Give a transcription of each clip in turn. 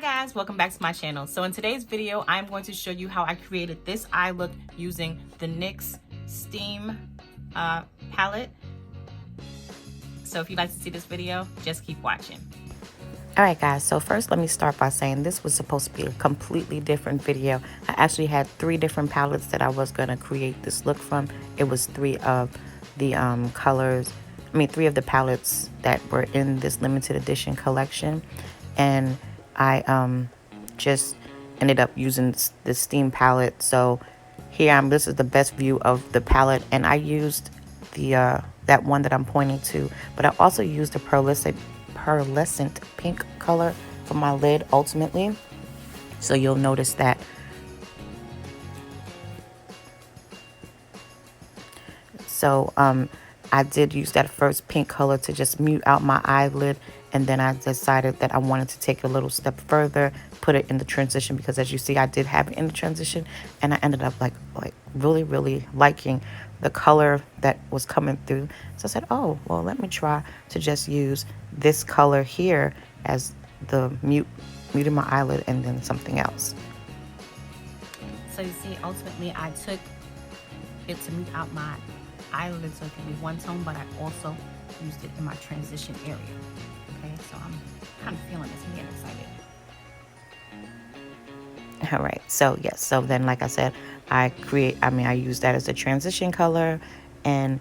guys, welcome back to my channel. So in today's video, I'm going to show you how I created this eye look using the NYX Steam palette. So if you'd like to see this video, just keep watching. Alright guys, so first let me start by saying this was supposed to be a completely different video. I actually had 3 different palettes that I was going to create this look from. It was 3 of the three of the palettes that were in this limited edition collection. And I just ended up using the Steam palette. So here this is the best view of the palette, and I used the that one that I'm pointing to, but I also used a pearlescent pink color for my lid ultimately. So you'll notice that. So I did use that first pink color to just mute out my eyelid, and then I decided that I wanted to take a little step further, put it in the transition, because as you see I did have it in the transition, and I ended up like really liking the color that was coming through. So I said, oh well, let me try to just use this color here as the muting my eyelid, and then something else. So you see, ultimately I took it to mute out my eyelid so it can be one tone, but I also used it in my transition area. Okay, so I'm kind of feeling this and getting excited. All right, so yes, so then like I said, I used that as a transition color and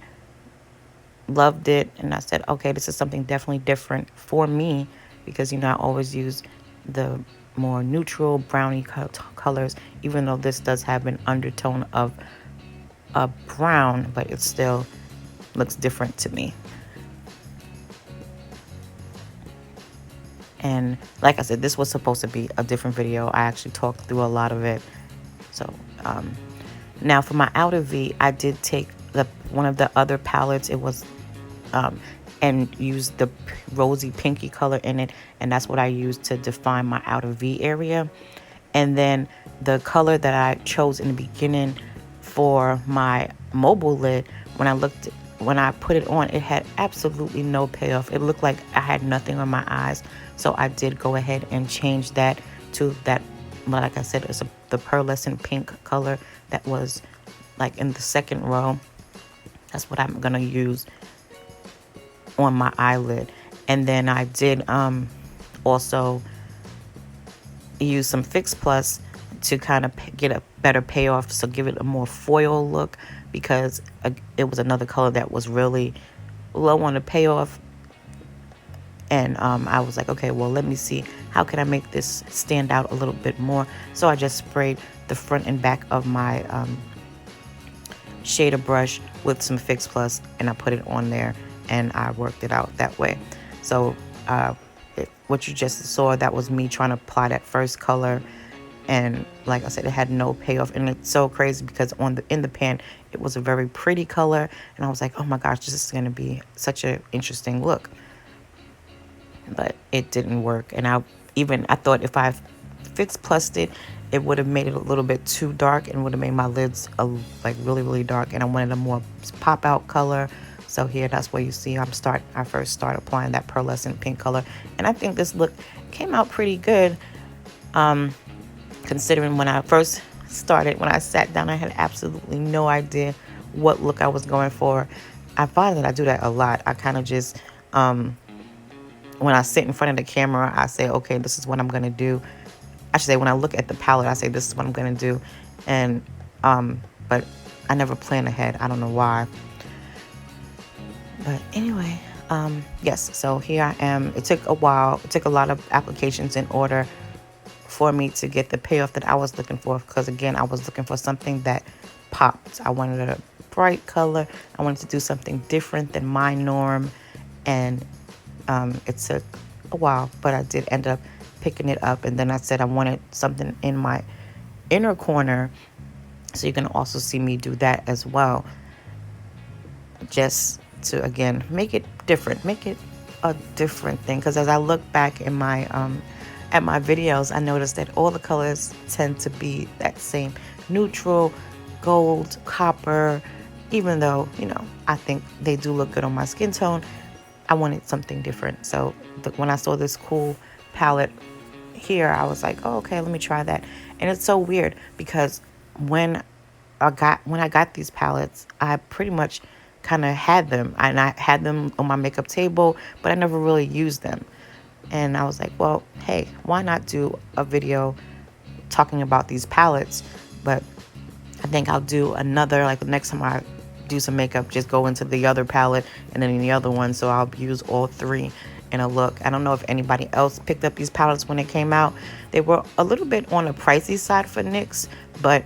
loved it, and I said, okay, this is something definitely different for me, because I always use the more neutral brownie colors, even though this does have an undertone of a brown, but it still looks different to me. And like I said, this was supposed to be a different video. I actually talked through a lot of it. So now for my outer V, I did take one of the other palettes. It was and used the rosy pinky color in it, and that's what I used to define my outer V area. And then the color that I chose in the beginning for my mobile lid, when I put it on, it had absolutely no payoff. It looked like I had nothing on my eyes. So I did go ahead and change that to that, like I said, it's the pearlescent pink color that was like in the second row. That's what I'm gonna use on my eyelid. And then I did also use some Fix Plus to kind of get a better payoff, so give it a more foil look, because it was another color that was really low on the payoff. And I was like, okay, well, let me see, how can I make this stand out a little bit more? So I just sprayed the front and back of my shader brush with some Fix Plus, and I put it on there, and I worked it out that way. So what you just saw, that was me trying to apply that first color, and like I said, it had no payoff. And it's so crazy because in the pan it was a very pretty color, and I was like, oh my gosh, this is going to be such an interesting look. But it didn't work, and I thought if I Fix Plused it, it would have made it a little bit too dark and would have made my lids like really dark, and I wanted a more pop out color. So here, that's where you see I first started applying that pearlescent pink color, and I think this look came out pretty good. Considering when I first started, when I sat down, I had absolutely no idea what look I was going for. I find that I do that a lot. I kind of just, when I sit in front of the camera, I say, okay, this is what I'm going to do. I should say, when I look at the palette, I say, this is what I'm going to do. And, but I never plan ahead. I don't know why. But anyway, yes, so here I am. It took a while. It took a lot of applications in order for me to get the payoff that I was looking for, because again, I was looking for something that popped. I wanted a bright color. I wanted to do something different than my norm, and it took a while, but I did end up picking it up. And then I said I wanted something in my inner corner, so you can also see me do that as well, just to again make it different, make it a different thing. Because as I look back in my at my videos, I noticed that all the colors tend to be that same neutral gold, copper. Even though, I think they do look good on my skin tone, I wanted something different. So when I saw this cool palette here I was like, oh, okay, let me try that. And it's so weird because when I got these palettes, I pretty much kind of had them, and I had them on my makeup table, but I never really used them. And I was like, well, hey, why not do a video talking about these palettes? But I think I'll do another, like the next time I do some makeup, just go into the other palette and then the other one, so I'll use all three in a look. I don't know if anybody else picked up these palettes when it came out. They were a little bit on the pricey side for NYX, but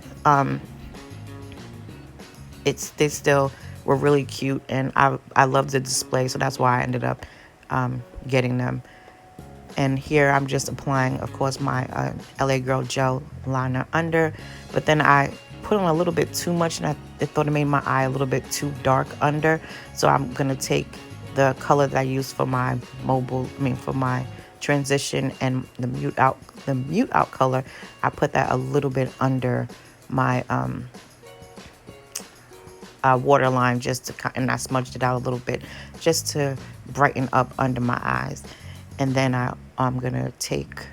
they still were really cute, and I love the display, so that's why I ended up getting them. And here I'm just applying, of course, my LA Girl gel liner under, but then I put on a little bit too much, and I thought it made my eye a little bit too dark under. So I'm gonna take the color that I used for my for my transition and the mute out color. I put that a little bit under my waterline, and I smudged it out a little bit just to brighten up under my eyes. And then I'm gonna take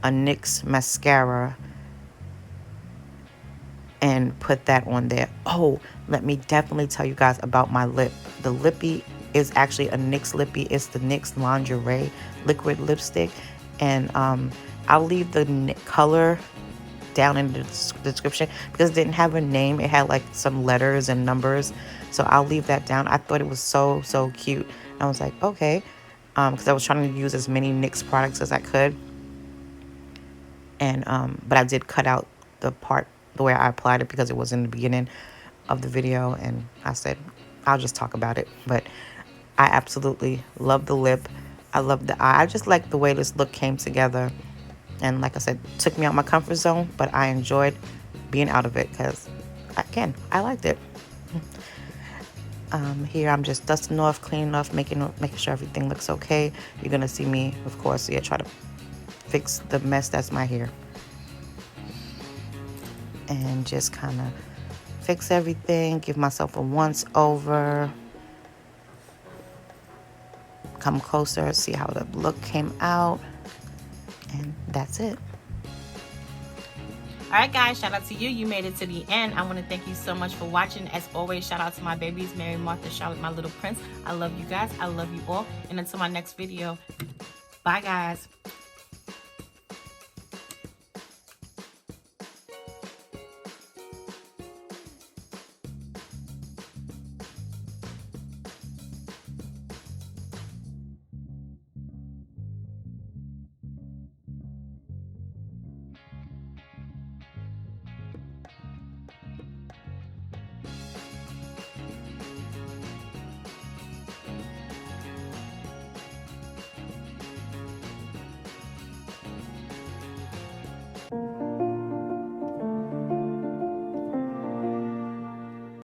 a NYX mascara and put that on there. Oh, let me definitely tell you guys about my lip. The lippy is actually a NYX lippy. It's the NYX Lingerie liquid lipstick, and I'll leave the color down in the description because it didn't have a name. It had like some letters and numbers, so I'll leave that down. I thought it was so cute. I was like, okay, because I was trying to use as many NYX products as I could, and but I did cut out the part the way I applied it because it was in the beginning of the video, and I said I'll just talk about it. But I absolutely love the lip. I love the eye. I just like the way this look came together. And like I said, it took me out my comfort zone, but I enjoyed being out of it because, again, I liked it. Here I'm just dusting off, cleaning off, making sure everything looks okay. You're going to see me, of course, try to fix the mess that's my hair. And just kind of fix everything, give myself a once over. Come closer, see how the look came out. And that's it. All right, guys, shout out to you. You made it to the end. I want to thank you so much for watching. As always, shout out to my babies, Mary, Martha, Charlotte, my little prince. I love you guys. I love you all. And until my next video, bye, guys.